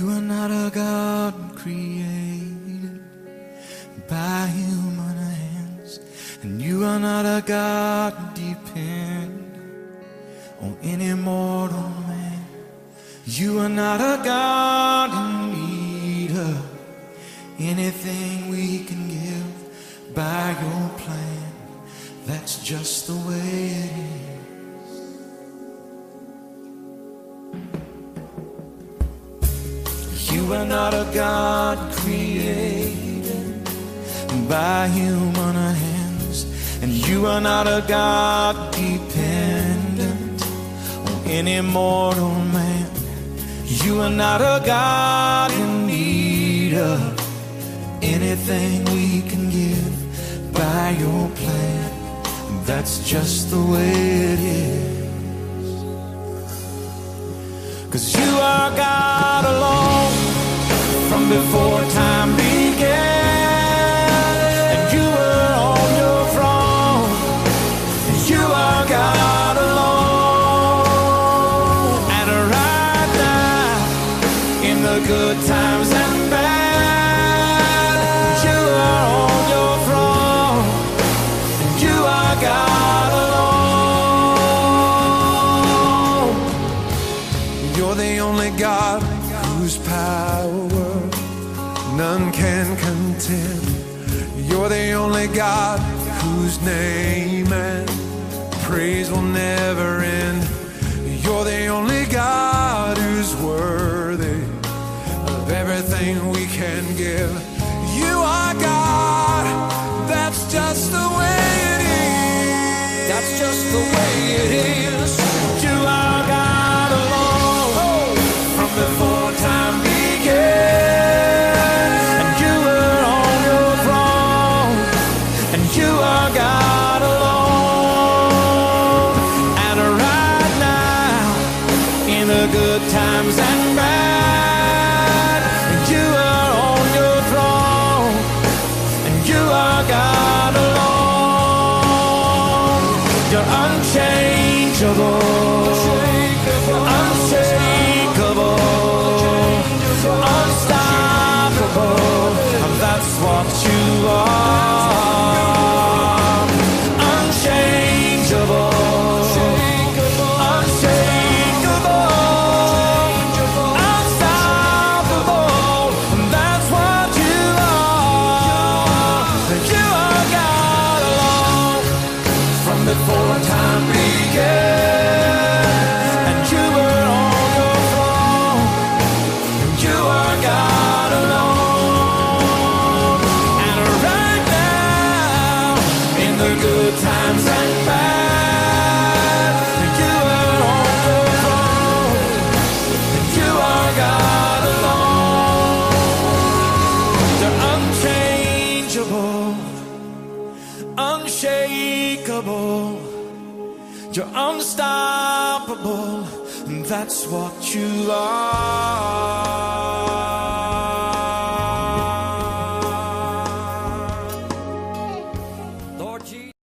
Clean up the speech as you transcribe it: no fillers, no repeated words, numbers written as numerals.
You are not a God created by human hands, and you are not a God dependent on any mortal man. You are not a God in need of anything we can give by your plan. That's just the way it is. You are not a God created by human hands, and you are not a God dependent on any mortal man. You are not a God in need of anything we can give by your plan. That's just the way it is. 'Cause you are God alone from before time began, and you were on your throne. You are God alone, and right now, in the good times and bad, you are on your throne, and you are God alone. You're the only God whose power none can contend. You're the only God whose name and praise will never end. You're the only God who's worthy of everything we can give. You are God, that's just the way it is. That's just the way it is. You are God alone from before time began, and you were on your throne, and you are God alone, and right now, in the good times and bad, you are on your throne, and you are God alone. You're unchangeable, unstoppable, that's what you are. Unchangeable, unshakable, unstoppable, that's what you are. You are God alone from before time began, and you were on your throne, and you are God alone, and right now, in the good times and bad, you are on your throne, and you are God alone. You're unchangeable, unshakable, you're unstoppable, and that's what you are.